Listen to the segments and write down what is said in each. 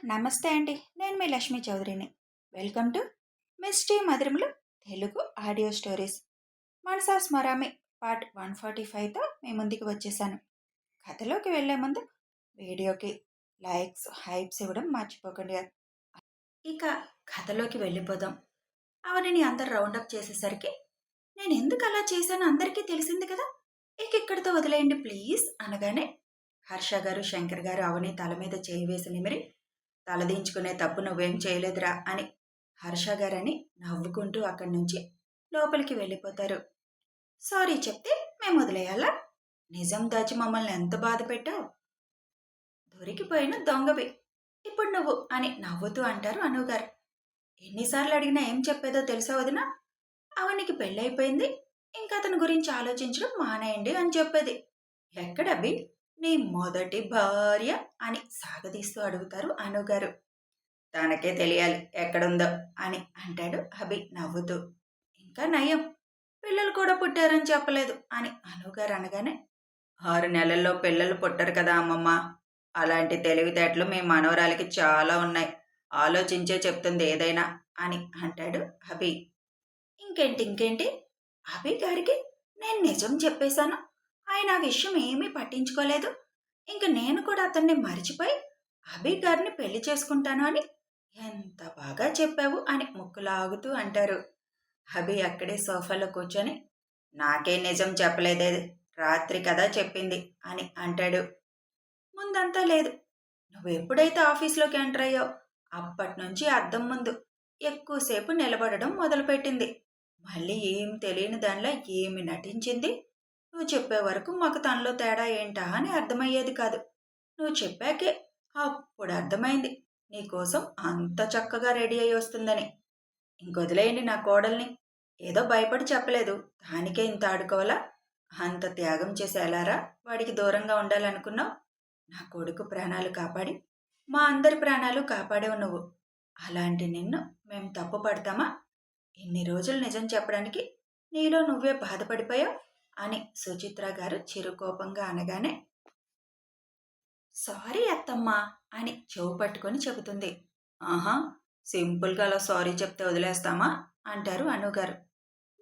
నమస్తే అండి. నేను మీ లక్ష్మీ చౌదరిని. వెల్కమ్ టు మిస్టీ మధురములు తెలుగు ఆడియో స్టోరీస్. మనసా స్మరామి పార్ట్ 145తో మీ ముందుకు వచ్చేసాను. కథలోకి వెళ్లే ముందు వీడియోకి లైక్స్, హైప్స్ ఇవ్వడం మర్చిపోకండి. ఇక కథలోకి వెళ్ళిపోదాం. అవనిని అందరు రౌండప్ చేసేసరికి నేను ఎందుకు అలా చేశానో అందరికీ తెలిసింది కదా, ఇక ఇక్కడితో వదిలేయండి ప్లీజ్ అనగానే హర్ష గారు, శంకర్ గారు అవని తల మీద చేయి వేసి నిమిరి, తలదించుకునే తప్పు నువ్వేం చేయలేదురా అని హర్ష గారని నవ్వుకుంటూ అక్కడి నుంచి లోపలికి వెళ్ళిపోతారు. సారీ చెప్తే మేము వదిలేయాలా? నిజం దాచి మమ్మల్ని ఎంత బాధ పెట్టావు? దొరికిపోయిన దొంగవి ఇప్పుడు నువ్వు అని నవ్వుతూ అంటారు అనుగారు. ఎన్నిసార్లు అడిగినా ఏం చెప్పేదో తెలుసా వదినా? అవనికి పెళ్ళైపోయింది, ఇంకా అతని గురించి ఆలోచించడం మానేయండి అని చెప్పేది. ఎక్కడబ్బి నీ మొదటి భార్య అని సాగదీస్తూ అడుగుతారు అనుగారు. తనకే తెలియాలి ఎక్కడుందో అని అంటాడు అభి నవ్వుతూ. ఇంకా నయం, పిల్లలు కూడా పుట్టారని చెప్పలేదు అని అనుగారు అనగానే, 6 నెలల్లో పిల్లలు పుట్టరు కదా అమ్మమ్మ, అలాంటి తెలివితేటలు మీ మనవరాలికి చాలా ఉన్నాయి, ఆలోచించే చెప్తుంది ఏదైనా అని అంటాడు అభి. ఇంకేంటి అభి గారికి నేను నిజం చెప్పేశాను, ఆయన ఆ విషయం ఏమీ పట్టించుకోలేదు, ఇంక నేను కూడా అతన్ని మరిచిపోయి అభి గారిని పెళ్లి చేసుకుంటాను అని ఎంత బాగా చెప్పావు అని ముక్కులాగుతూ అంటారు. అభి అక్కడే సోఫాలో కూర్చొని, నాకే నిజం చెప్పలేదే, రాత్రి కదా చెప్పింది అని అంటాడు. ముందంతా లేదు, నువ్వు ఎప్పుడైతే ఆఫీస్లోకి ఎంటర్ అయ్యో అప్పటి నుంచి అద్దం ముందు ఎక్కువసేపు నిలబడడం మొదలుపెట్టింది. మళ్ళీ ఏం తెలియని దానిలా ఏమి నటించింది. నువ్వు చెప్పే వరకు మాకు తనలో తేడా ఏంటా అని అర్థమయ్యేది కాదు. నువ్వు చెప్పాకే అప్పుడు అర్థమైంది నీకోసం అంత చక్కగా రెడీ అయి వస్తుందని. ఇంకొదిలేయండి నా కోడల్ని, ఏదో భయపడి చెప్పలేదు, దానికే ఇంత ఆడుకోవాలా? అంత త్యాగం చేసి ఎలారా వాడికి దూరంగా ఉండాలనుకున్నావు? నా కొడుకు ప్రాణాలు కాపాడి మా అందరి ప్రాణాలు కాపాడేవు నువ్వు. అలాంటి నిన్ను మేము తప్పు పడతామా? ఇన్ని రోజులు నిజం చెప్పడానికి నీలో నువ్వే బాధపడిపోయావు అని సుచిత్ర గారు చిరుకోపంగా అనగానే, సారీ అత్తమ్మా అని చెవు పట్టుకొని చెబుతుంది. ఆహా, సింపుల్గా అలా సారీ చెప్తే వదిలేస్తామా అంటారు అనుగారు.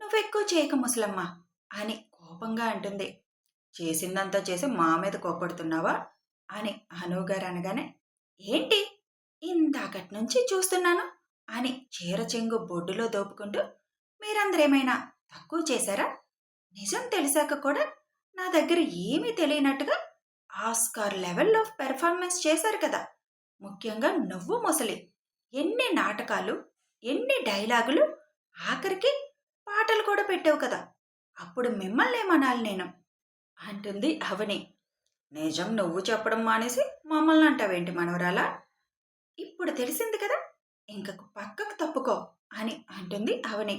నువ్వెక్కువ చేయక ముసలమ్మ అని కోపంగా అంటుంది. చేసిందంతా చేసి మా మీద కోపడుతున్నావా అని అనుగారు అనగానే, ఏంటి ఇందాకటి నుంచి చూస్తున్నాను అని చీర చెంగు బొడ్డులో దోపుకుంటూ, మీరందరేమైనా తక్కువ చేశారా? నిజం తెలిసాక కూడా నా దగ్గర ఏమీ తెలియనట్టుగా ఆస్కార్ లెవెల్ ఆఫ్ పెర్ఫార్మెన్స్ చేశారు కదా. ముఖ్యంగా నువ్వు ముసలి, ఎన్ని నాటకాలు, ఎన్ని డైలాగులు, ఆఖరికి పాటలు కూడా పెట్టావు కదా. అప్పుడు మిమ్మల్ని ఏమనాలి నేను అంటుంది అవని. నిజం నువ్వు చెప్పడం మానేసి మమ్మల్ని అంటావేంటి మనవరాలా? ఇప్పుడు తెలిసింది కదా, ఇంకకు పక్కకు తప్పుకో అని అంటుంది అవని.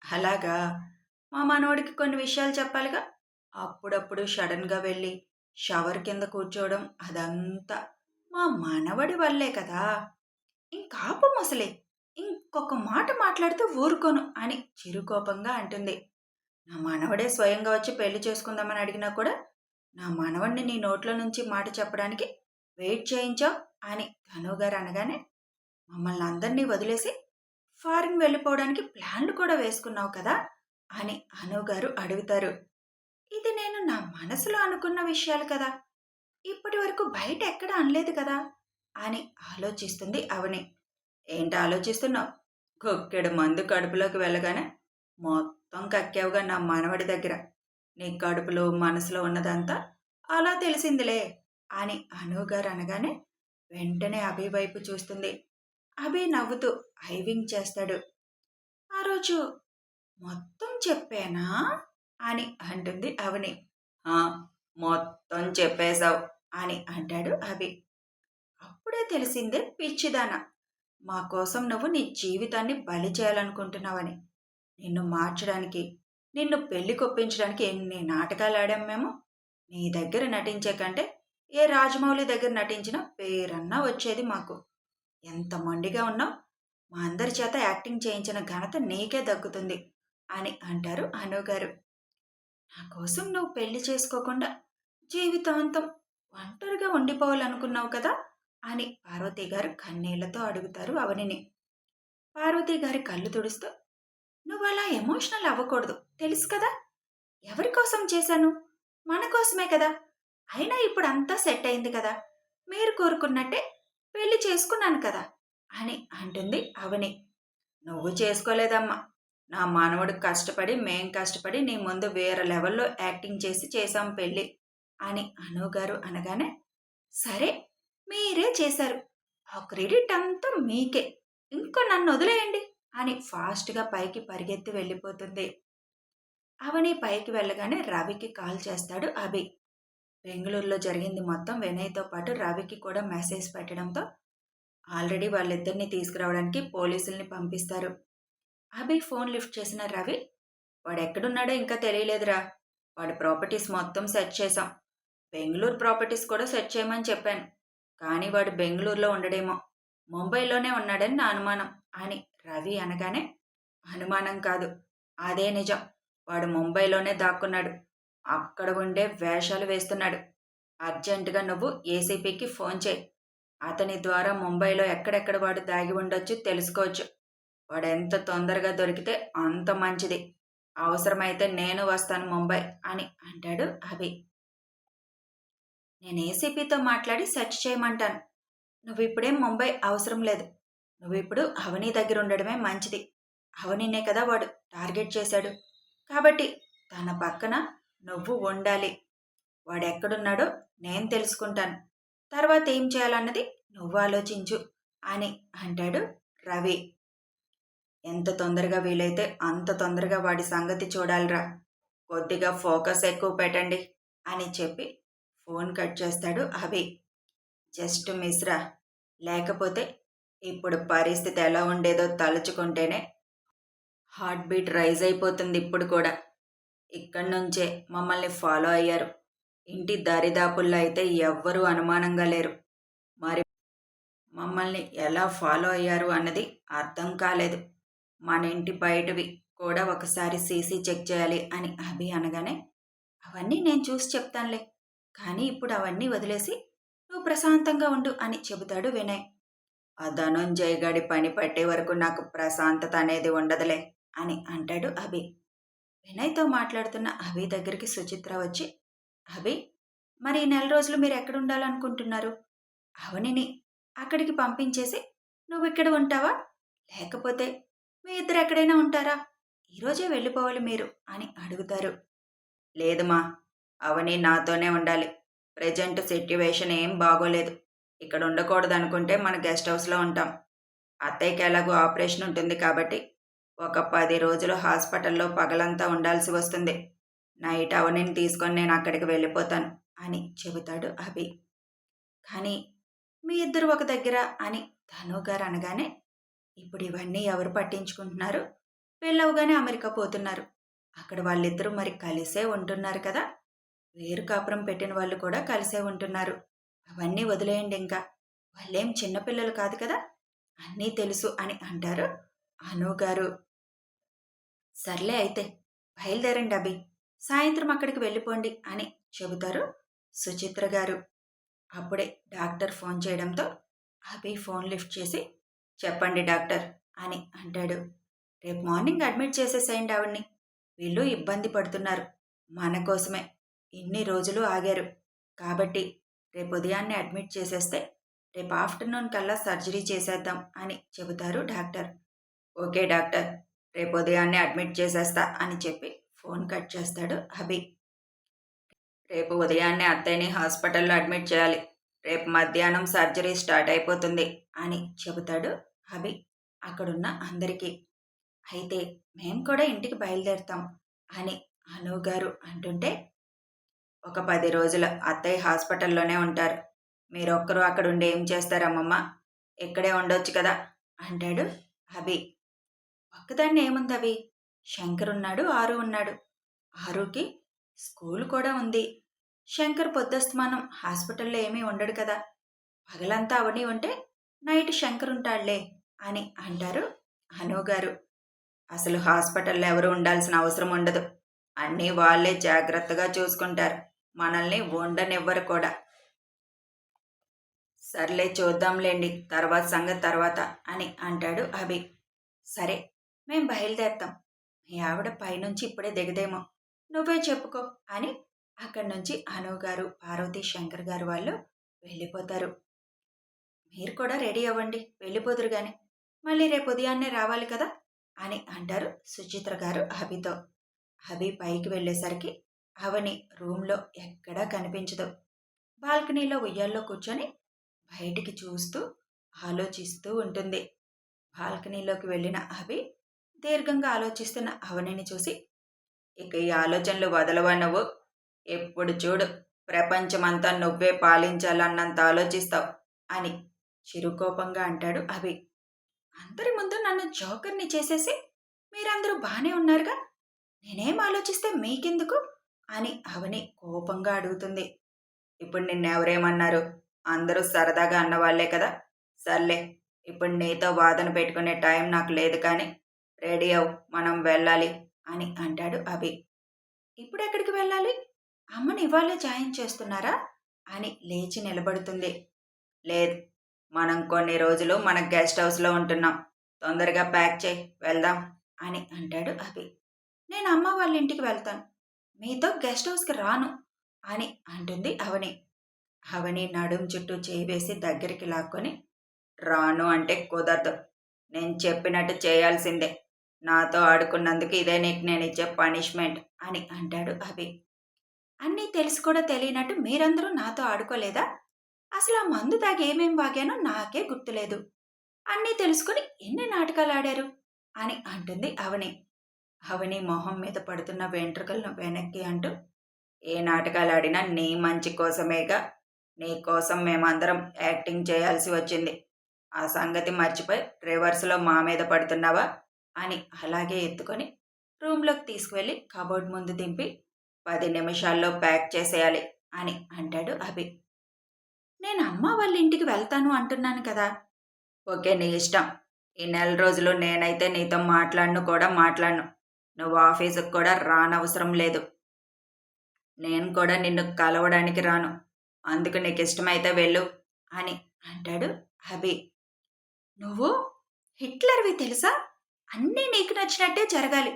అలాగా, మా మనోడికి కొన్ని విషయాలు చెప్పాలిగా, అప్పుడప్పుడు సడన్గా వెళ్ళి షవర్ కింద కూర్చోవడం అదంతా మా మనవడి వల్లే కదా. ఇంకాపు ముసలి, ఇంకొక మాట మాట్లాడితే ఊరుకోను అని చిరుకోపంగా అంటుంది. నా మనవడే స్వయంగా వచ్చి పెళ్లి చేసుకుందామని అడిగినా కూడా నా మనవడిని నీ నోట్లో నుంచి మాట చెప్పడానికి వెయిట్ చేయించావు అని ధనుగారు అనగానే, మమ్మల్ని అందరినీ వదిలేసి ఫారిన్ వెళ్ళిపోవడానికి ప్లాన్లు కూడా వేసుకున్నావు కదా అని అనుగారు అడుగుతారు. ఇది నేను నా మనసులో అనుకున్న విషయాలు కదా, ఇప్పటి వరకు బయట ఎక్కడ అనలేదు కదా అని ఆలోచిస్తుంది అవని. ఏంటి ఆలోచిస్తున్నావు? కొక్కెడు మందు కడుపులోకి వెళ్ళగానే మొత్తం కక్కావుగా నా మనవడి దగ్గర, నీ కడుపులో మనసులో ఉన్నదంతా అలా తెలిసిందిలే అని అనుగారు అనగానే వెంటనే అభి వైపు చూస్తుంది. అభి నవ్వుతూ హైవింగ్ చేస్తాడు. ఆ రోజు మొత్తం చెప్పానా అని అంటుంది అవని. మొత్తం చెప్పేశావు అని అంటాడు అభి. అప్పుడే తెలిసిందే పిచ్చిదాన, మా కోసం నువ్వు నీ జీవితాన్ని బలి చేయాలనుకుంటున్నావని. నిన్ను మార్చడానికి, నిన్ను పెళ్లి కొప్పించడానికి ఎన్ని నాటకాలు ఆడాం మేము. నీ దగ్గర నటించే కంటే ఏ రాజమౌళి దగ్గర నటించినా పేరన్నా వచ్చేది మాకు. ఎంత మొండిగా ఉన్నావు, మా అందరి చేత యాక్టింగ్ చేయించిన ఘనత నీకే దక్కుతుంది అని అంటారు అనుగారు. నా కోసం నువ్వు పెళ్లి చేసుకోకుండా జీవితాంతం ఒంటరిగా ఉండిపోవాలనుకున్నావు కదా అని పార్వతి గారు కన్నీళ్లతో అడుగుతారు అవనిని. పార్వతి గారి కళ్ళు తుడుస్తూ, నువ్వలా ఎమోషనల్ అవ్వకూడదు. తెలుసు కదా! ఎవరి కోసం చేశాను? మన కోసమే కదా! అయినా ఇప్పుడంతా సెట్ అయింది కదా! మీరు కోరుకున్నట్టే పెళ్లి చేసుకున్నాను కదా! అని అంటుంది అవని. నువ్వు చేసుకోలేదమ్మా. నా మనవడు కష్టపడి, మేం కష్టపడి నీ ముందు వేరే లెవెల్‌లో యాక్టింగ్ చేసి చేశాం పెళ్లి అని అనుగారు అనగానే, సరే మీరే చేశారు. ఆ క్రెడిట్ అంతా మీకే. ఇంక నన్నొదిలేయండి అని ఫాస్ట్‌గా పైకి పరిగెత్తి వెళ్ళిపోతుంది. అవని పైకి వెళ్ళగానే రవికి కాల్ చేస్తాడు అభి. బెంగుళూరులో జరిగింది మొత్తం వినయ్‌తో పాటు రవికి కూడా మెసేజ్ పెట్టడంతో ఆల్రెడీ వాళ్ళిద్దరిని తీసుకురావడానికి పోలీసుల్ని పంపిస్తారు. అభి ఫోన్ లిఫ్ట్ చేసిన రవి, వాడెక్కడున్నాడో ఇంకా తెలియలేదురా. వాడి ప్రాపర్టీస్ మొత్తం సెర్చ్ చేశాం. బెంగుళూరు ప్రాపర్టీస్ కూడా సెర్చ్ చేయమని చెప్పాను. కానీ వాడు బెంగుళూరులో ఉండడేమో. ముంబైలోనే ఉన్నాడని నా అనుమానం అని రవి అనగానే, అనుమానం కాదు, అదే నిజం. వాడు ముంబైలోనే దాక్కున్నాడు. అక్కడ ఉండే వేషాలు వేస్తున్నాడు. అర్జెంటుగా నువ్వు ఏసీపీకి ఫోన్ చేయి. అతని ద్వారా ముంబైలో ఎక్కడెక్కడ వాడు దాగి ఉండొచ్చు తెలుసుకోవచ్చు. వాడెంత తొందరగా దొరికితే అంత మంచిది. అవసరమైతే నేను వస్తాను ముంబై అని అంటాడు అభి. నేను ఏసీపీతో మాట్లాడి సెర్చ్ చేయమంటాను. నువ్విప్పుడేం ముంబై అవసరం లేదు. నువ్విప్పుడు అవని దగ్గర ఉండడమే మంచిది. అవనినే కదా వాడు టార్గెట్ చేశాడు. కాబట్టి తన పక్కన నువ్వు ఉండాలి. వాడెక్కడున్నాడో నేను తెలుసుకుంటాను. తర్వాత ఏం చేయాలన్నది నువ్వు ఆలోచించు అని అంటాడు రవి. ఎంత తొందరగా వీలైతే అంత తొందరగా వాడి సంగతి చూడాలిరా. కొద్దిగా ఫోకస్ ఎక్కువ పెట్టండి అని చెప్పి ఫోన్ కట్ చేస్తాడు అభి. జస్ట్ మిస్రా. లేకపోతే ఇప్పుడు పరిస్థితి ఎలా ఉండేదో తలుచుకుంటేనే హార్ట్ బీట్ రైజ్ అయిపోతుంది ఇప్పుడు కూడా. ఇక్కడి నుంచే మమ్మల్ని ఫాలో అయ్యారు. ఇంటి దరిదాపుల్లో అయితే ఎవ్వరూ అనుమానంగా లేరు. మరి మమ్మల్ని ఎలా ఫాలో అయ్యారు అన్నది అర్థం కాలేదు. మన ఇంటి బయటవి కూడా ఒకసారి సీసీ చెక్ చేయాలి అని అభి అనగానే, అవన్నీ నేను చూసి చెప్తానులే. కానీ ఇప్పుడు అవన్నీ వదిలేసి నువ్వు ప్రశాంతంగా ఉండు అని చెబుతాడు వినయ్. ఆ ధనుంజయ్ గడి పని పట్టే వరకు నాకు ప్రశాంతత అనేది ఉండదులే అని అంటాడు అభి. వినయ్తో మాట్లాడుతున్న అభి దగ్గరికి సుచిత్ర వచ్చి, అభి, మరి ఈ నెల రోజులు మీరు ఎక్కడ ఉండాలనుకుంటున్నారు? అవనిని అక్కడికి పంపించేసి నువ్వు ఇక్కడ ఉంటావా? లేకపోతే మీ ఇద్దరు ఎక్కడైనా ఉంటారా? ఈరోజే వెళ్ళిపోవాలి మీరు అని అడుగుతారు. లేదుమా, అవని నాతోనే ఉండాలి. ప్రెజెంట్ సిట్యువేషన్ ఏం బాగోలేదు. ఇక్కడ ఉండకూడదు అనుకుంటే మన గెస్ట్ హౌస్లో ఉంటాం. అత్తయ్యకి ఎలాగో ఆపరేషన్ ఉంటుంది కాబట్టి ఒక 10 రోజులు హాస్పిటల్లో పగలంతా ఉండాల్సి వస్తుంది. నైట్ అవనిని తీసుకొని నేను అక్కడికి వెళ్ళిపోతాను అని చెబుతాడు అభి. కానీ మీ ఇద్దరు ఒక దగ్గర అని ధను గారు అనగానే, ఇప్పుడు ఇవన్నీ ఎవరు పట్టించుకుంటున్నారు? పెళ్ళవగానే అమెరికా పోతున్నారు. అక్కడ వాళ్ళిద్దరూ మరి కలిసే ఉంటున్నారు కదా! వేరు కాపురం పెట్టిన వాళ్ళు కూడా కలిసే ఉంటున్నారు. అవన్నీ వదిలేయండి ఇంకా. వాళ్ళేం చిన్నపిల్లలు కాదు కదా! అన్నీ తెలుసు అని అంటారు అను గారు. సర్లే అయితే బయలుదేరండి అభి. సాయంత్రం అక్కడికి వెళ్ళిపోండి అని చెబుతారు సుచిత్ర గారు. అప్పుడే డాక్టర్ ఫోన్ చేయడంతో అభి ఫోన్ లిఫ్ట్ చేసి, చెప్పండి డాక్టర్ అని అంటాడు. రేపు మార్నింగ్ అడ్మిట్ చేసేసేయండి ఆవిడ్ని. వీళ్ళు ఇబ్బంది పడుతున్నారు. మన కోసమే ఇన్ని రోజులు ఆగారు. కాబట్టి రేపు ఉదయాన్నే అడ్మిట్ చేసేస్తే రేపు ఆఫ్టర్నూన్ కల్లా సర్జరీ చేసేద్దాం అని చెబుతారు డాక్టర్. ఓకే డాక్టర్, రేపు ఉదయాన్నే అడ్మిట్ చేసేస్తా అని చెప్పి ఫోన్ కట్ చేస్తాడు అభి. రేపు ఉదయాన్నే అత్తయ్యని హాస్పిటల్లో అడ్మిట్ చేయాలి. రేపు మధ్యాహ్నం సర్జరీ స్టార్ట్ అయిపోతుంది అని చెబుతాడు అభి అక్కడున్న అందరికీ. అయితే మేం కూడా ఇంటికి బయలుదేరుతాం అని అను గారు అంటుంటే, ఒక 10 రోజులు అత్తయ్య హాస్పిటల్లోనే ఉంటారు. మీరొక్కరు అక్కడ ఉండి ఏం చేస్తారమ్మమ్మ? ఇక్కడే ఉండొచ్చు కదా అంటాడు అభి. ఒక్కదాన్ని ఏముంది అభి? శంకర్ ఉన్నాడు, ఆరు ఉన్నాడు. ఆరుకి స్కూల్ కూడా ఉంది. శంకర్ పొద్దస్తమానం హాస్పిటల్లో ఏమీ ఉండడు కదా! పగలంతా అవని ఉంటే నైట్ శంకర్ ఉంటాడులే అని అంటారు అనుగారు. అసలు హాస్పిటల్లో ఎవరు ఉండాల్సిన అవసరం ఉండదు. అన్నీ వాళ్ళే జాగ్రత్తగా చూసుకుంటారు. మనల్ని ఉండనివ్వరు కూడా. సర్లే చూద్దాంలేండి తర్వాత సంగతి తర్వాత అని అంటాడు అభి. సరే మేం బయలుదేరతాం. మీ ఆవిడ పైనుంచి ఇప్పుడే దిగదేమో. నువ్వే చెప్పుకో అని అక్కడి నుంచి అను గారు, పార్వతి, శంకర్ గారు వాళ్ళు వెళ్ళిపోతారు. మీరు కూడా రెడీ అవ్వండి వెళ్ళిపోదురు గాని. మళ్ళీ రేపు ఉదయాన్నే రావాలి కదా అని అంటారు సుచిత్ర గారు అభితో. అభి పైకి వెళ్ళేసరికి అవని రూమ్లో ఎక్కడా కనిపించదు. బాల్కనీలో ఉయ్యాల్లో కూర్చొని బయటికి చూస్తూ ఆలోచిస్తూ ఉంటుంది. బాల్కనీలోకి వెళ్ళిన అభి దీర్ఘంగా ఆలోచిస్తున్న అవనిని చూసి, ఇక ఈ ఆలోచనలు వదలవా నువ్వు? ఎప్పుడు చూడు ప్రపంచమంతా నువ్వే పాలించాలన్నంత ఆలోచిస్తావు అని చిరుకోపంగా అంటాడు అభి. అందరి ముందు నన్ను జోకర్ని చేసేసి మీరందరూ బానే ఉన్నారుగా, నేనేం ఆలోచిస్తే మీకెందుకు అని అవని కోపంగా అడుగుతుంది. ఇప్పుడు నిన్నెవరేమన్నారు? అందరూ సరదాగా అన్నవాళ్లే కదా. సర్లే ఇప్పుడు నీతో వాదన పెట్టుకునే టైం నాకు లేదు కానీ రెడీ అవు మనం వెళ్ళాలి అని అంటాడు అభి. ఇప్పుడెక్కడికి వెళ్ళాలి? అమ్మని ఇవాళే జాయిన్ చేస్తున్నారా అని లేచి నిలబడుతుంది. లేదు, మనం కొన్ని రోజులు మన గెస్ట్ హౌస్లో ఉంటున్నాం. తొందరగా ప్యాక్ చేయి వెళ్దాం అని అంటాడు అభి. నేను అమ్మ వాళ్ళ ఇంటికి వెళ్తాను, మీతో గెస్ట్ హౌస్కి రాను అని అంటుంది అవని. అవని నడుం చుట్టూ చేయి వేసి దగ్గరికి లాక్కొని, రాను అంటే కుదరదు. నేను చెప్పినట్టు చేయాల్సిందే. నాతో ఆడుకున్నందుకు ఇదే నీకు నేను ఇచ్చే పనిష్మెంట్ అని అంటాడు అభి. అన్నీ తెలిసి కూడా తెలియనట్టు మీరందరూ నాతో ఆడుకోలేదా? అసలు ఆ మందు తాగి ఏమేం వాగానో నాకే గుర్తులేదు. అన్నీ తెలుసుకుని ఎన్ని నాటకాలు ఆడారు అని అంటుంది అవని. అవని మొహం మీద పడుతున్న వెంట్రుకలను వెనక్కి అంటూ, ఏ నాటకాలు ఆడినా నీ మంచి కోసమేగా. నీ కోసం మేమందరం యాక్టింగ్ చేయాల్సి వచ్చింది. ఆ సంగతి మర్చిపోయి రివర్స్లో మా మీద పడుతున్నావా అని అలాగే ఎత్తుకొని రూమ్లోకి తీసుకువెళ్ళి కబోర్డ్ ముందు దింపి 10 నిమిషాల్లో ప్యాక్ చేసేయాలి అని అంటాడు అభి. నేను అమ్మ వాళ్ళ ఇంటికి వెళ్తాను అంటున్నాను కదా. ఓకే, నీ ఇష్టం. ఈ నెల రోజులు నేనైతే నీతో మాట్లాడను. నువ్వు ఆఫీసుకు కూడా రానవసరం లేదు. నేను కూడా నిన్ను కలవడానికి రాను. అందుకు నీకు ఇష్టమైతే వెళ్ళు అని అంటాడు అభి. నువ్వు హిట్లర్వి తెలుసా, అన్నీ నీకు నచ్చినట్టే జరగాలి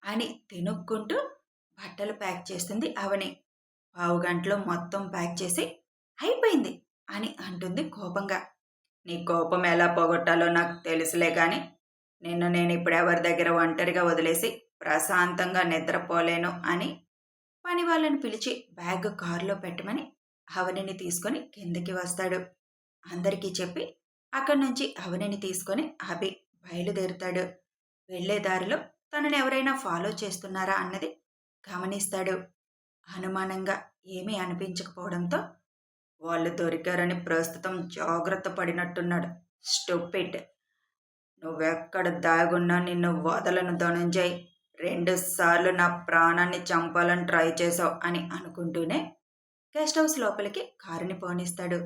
అని తినుక్కుంటూ బట్టలు ప్యాక్ చేస్తుంది అవని. పావుగంటలో మొత్తం ప్యాక్ చేసి అయిపోయింది అని అంటుంది కోపంగా. నీ కోపం ఎలా పోగొట్టాలో నాకు తెలుసులే కానీ నిన్ను నేను ఇప్పుడు ఎవరి దగ్గర ఒంటరిగా వదిలేసి ప్రశాంతంగా నిద్రపోలేను అని పని వాళ్ళని పిలిచి బ్యాగ్ కారులో పెట్టమని అవనిని తీసుకొని కిందకి వస్తాడు. అందరికీ చెప్పి అక్కడి నుంచి అవనిని తీసుకొని అభి బయలుదేరుతాడు. వెళ్లే దారిలో తనని ఎవరైనా ఫాలో చేస్తున్నారా అన్నది గమనిస్తాడు. అనుమానంగా ఏమీ అనిపించకపోవడంతో వాళ్ళు దొరికారని ప్రస్తుతం జాగ్రత్త పడినట్టున్నాడు. స్టూపిడ్. నువ్వెక్కడ దాగున్నా నిన్ను వదలను ధనుంజయ్. 2 సార్లు నా ప్రాణాన్ని చంపాలని ట్రై చేసావు అని అనుకుంటూనే గెస్ట్ హౌస్ లోపలికి కారుని పోనిస్తాడు.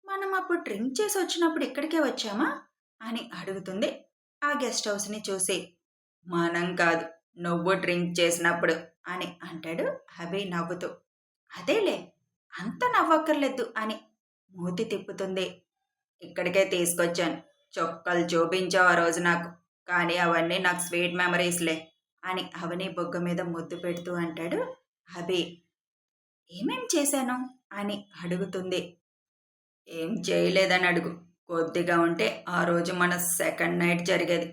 మనం అప్పుడు డ్రింక్ చేసి వచ్చినప్పుడు ఇక్కడికే వచ్చామా అని అడుగుతుంది ఆ గెస్ట్ హౌస్ని చూసి. మనం కాదు, నువ్వు డ్రింక్ చేసినప్పుడు అని అంటాడు అభి నవ్వుతూ. అదేలే, అంత నవ్వక్కర్లేదు అని మూతి తిప్పుతుంది. ఇక్కడికే తీసుకొచ్చాను. చొక్కలు చూపించావు ఆ రోజు నాకు, కానీ అవన్నీ నాకు స్వీట్ మెమరీస్లే అని అవని బొగ్గ మీద ముద్దు పెడుతూ అంటాడు అభి. ఏమేం చేశాను అని అడుగుతుంది. ఏం చేయలేదని అడుగు. కొద్దిగా ఉంటే ఆ రోజు మన సెకండ్ నైట్ జరిగేది.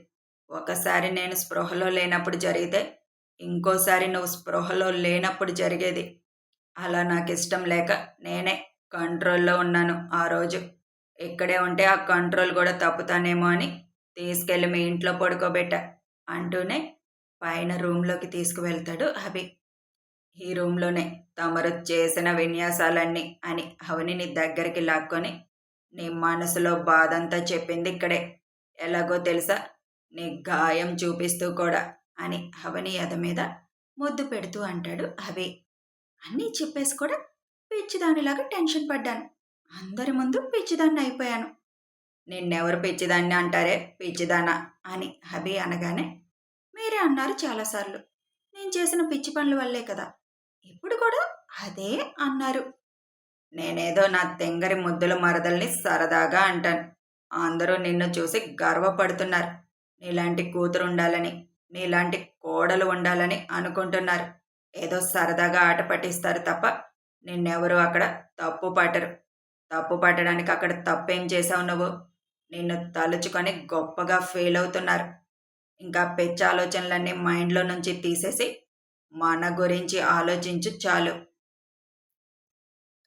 ఒకసారి నేను స్పృహలో లేనప్పుడు జరిగితే ఇంకోసారి నువ్వు స్పృహలో లేనప్పుడు జరిగేది. అలా నాకు ఇష్టం లేక నేనే కంట్రోల్లో ఉన్నాను ఆ రోజు. ఇక్కడే ఉంటే ఆ కంట్రోల్ కూడా తప్పుతానేమో అని తీసుకెళ్ళి మీ ఇంట్లో పడుకోబెట్టా అంటూనే పైన రూమ్లోకి తీసుకువెళ్తాడు అభి. ఈ రూమ్లోనే తమరు చేసిన విన్యాసాలన్నీ అని అవనిని దగ్గరికి లాక్కొని, నీ మనసులో బాధంతా చెప్పింది ఇక్కడే. ఎలాగో తెలుసా, నీ గాయం చూపిస్తూ కూడా అని అవని ఎద మీద ముద్దు పెడుతూ అంటాడు అభి. అన్నీ చెప్పేసి కూడా పిచ్చిదానిలాగా టెన్షన్ పడ్డాను. అందరి ముందు పిచ్చిదాన్ని అయిపోయాను. నిన్నెవరు పిచ్చిదాన్ని అంటారే పిచ్చిదానా అని అభి అనగానే, మీరే అన్నారు చాలాసార్లు నేను చేసిన పిచ్చి పనుల వల్లే కదా, ఇప్పుడు కూడా అదే అన్నారు. నేనేదో నా తెంగరి ముద్దుల మరదల్ని సరదాగా అంటాను. అందరూ నిన్ను చూసి గర్వపడుతున్నారు. నీలాంటి కూతురు ఉండాలని, నీలాంటి కోడలు ఉండాలని అనుకుంటున్నారు. ఏదో సరదాగా ఆట పట్టిస్తారు తప్ప నిన్నెవరూ అక్కడ తప్పు పట్టరు. తప్పు పట్టడానికి అక్కడ తప్పేం చేశావు నువ్వు? నిన్ను తలుచుకొని గొప్పగా ఫీల్ అవుతున్నారు. ఇంకా పిచ్చి ఆలోచనలన్నీ మైండ్లో నుంచి తీసేసి మన గురించి ఆలోచించు చాలు.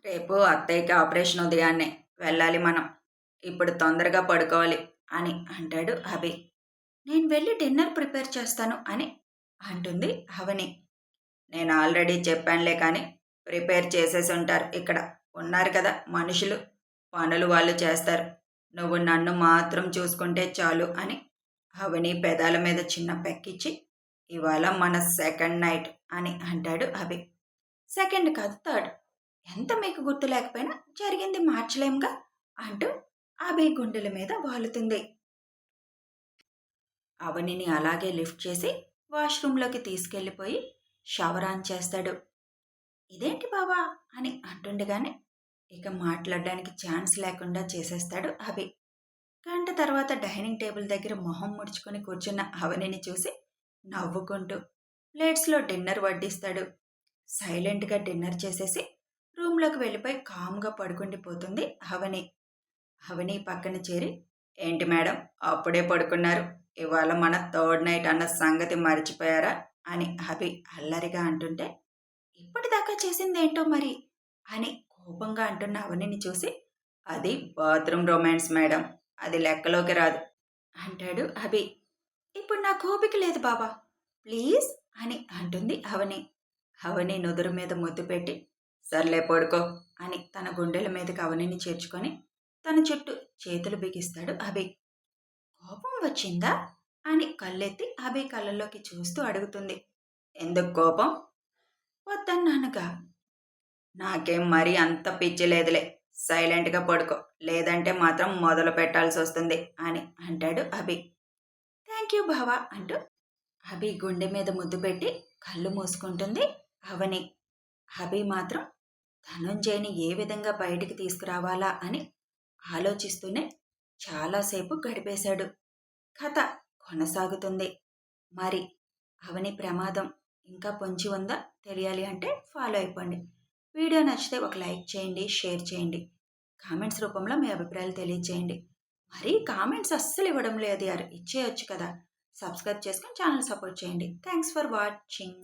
రేపు అత్తయ్యకి ఆపరేషన్ ఉదయాన్నే వెళ్ళాలి మనం. ఇప్పుడు తొందరగా పడుకోవాలి అని అంటాడు అభి. నేను వెళ్ళి డిన్నర్ ప్రిపేర్ చేస్తాను అని అంటుంది అవని. నేను ఆల్రెడీ చెప్పానులే కానీ ప్రిపేర్ చేసేసి ఉంటారు ఇక్కడ. ఉన్నారు కదా మనుషులు, పనులు వాళ్ళు చేస్తారు. నువ్వు నన్ను మాత్రం చూసుకుంటే చాలు అని అవని పెదాల మీద చిన్న పెక్కిచ్చి, ఇవాళ మన సెకండ్ నైట్ అని అంటాడు అభి. సెకండ్ కాదు థర్డ్. ఎంత మీకు గుర్తు లేకపోయినా జరిగింది మార్చలేంగా అంటూ అభి గుండెల మీద వాలుతుంది. అవనిని అలాగే లిఫ్ట్ చేసి వాష్రూంలోకి తీసుకెళ్ళిపోయి షవర్ ఆన్ చేస్తాడు. ఇదేంటి బావా అని అంటుండగానే ఇక మాట్లాడడానికి ఛాన్స్ లేకుండా చేసేస్తాడు అభి. గంట తర్వాత డైనింగ్ టేబుల్ దగ్గర మొహం ముడుచుకొని కూర్చున్న అవనిని చూసి నవ్వుకుంటూ ప్లేట్స్లో డిన్నర్ వడ్డిస్తాడు. సైలెంట్గా డిన్నర్ చేసేసి రూమ్లోకి వెళ్ళిపోయి కామ్గా పడుకుండిపోతుంది అవని. అవని పక్కన చేరి, ఏంటి మేడం అప్పుడే పడుకున్నారు? ఇవాళ మన థర్డ్ నైట్ అన్న సంగతి మర్చిపోయారా అని అభి అల్లరిగా అంటుంటే, ఇప్పటిదాకా చేసిందేంటో మరి అని కోపంగా అంటున్న అవనిని చూసి, అది బాత్రూమ్ రొమాన్స్ మేడం, అది లెక్కలోకి రాదు అంటాడు అభి. ఇప్పుడు నా కోపిక లేదు బాబా, ప్లీజ్ అని అంటుంది అవని. అవని నుదురు మీద ముద్దు పెట్టి, సర్లే పడుకో అని తన గుండెల మీదకి అవనిని చేర్చుకొని తన చుట్టూ చేతులు బిగిస్తాడు అభి. కోపం వచ్చిందా అని కళ్ళెత్తి అభి కళ్ళల్లోకి చూస్తూ అడుగుతుంది. ఎందుకు కోపం? వద్దన్నానుగా. నాకేం మరీ అంత పిచ్చి లేదులే, సైలెంట్గా పడుకో, లేదంటే మాత్రం మొదలు పెట్టాల్సి వస్తుంది అని అంటాడు అభి. థ్యాంక్ యూ బావా అంటూ అభి గుండె మీద ముద్దు పెట్టి కళ్ళు మూసుకుంటుంది అవని. అభి మాత్రం ధనుంజయ్ని ఏ విధంగా బయటికి తీసుకురావాలా అని ఆలోచిస్తూనే చాలాసేపు గడిపేశాడు. కథ కొనసాగుతుంది. మరి అవని ప్రమాదం ఇంకా పొంచి ఉందా తెలియాలి అంటే ఫాలో అయిపోండి. వీడియో నచ్చితే ఒక లైక్ చేయండి, షేర్ చేయండి, కామెంట్స్ రూపంలో మీ అభిప్రాయాలు తెలియజేయండి. మరి కామెంట్స్ అస్సలు ఇవ్వడం లేదు యారు, ఇచ్చేయచ్చు కదా. సబ్స్క్రైబ్ చేసుకొని ఛానల్ సపోర్ట్ చేయండి. Thanks for watching.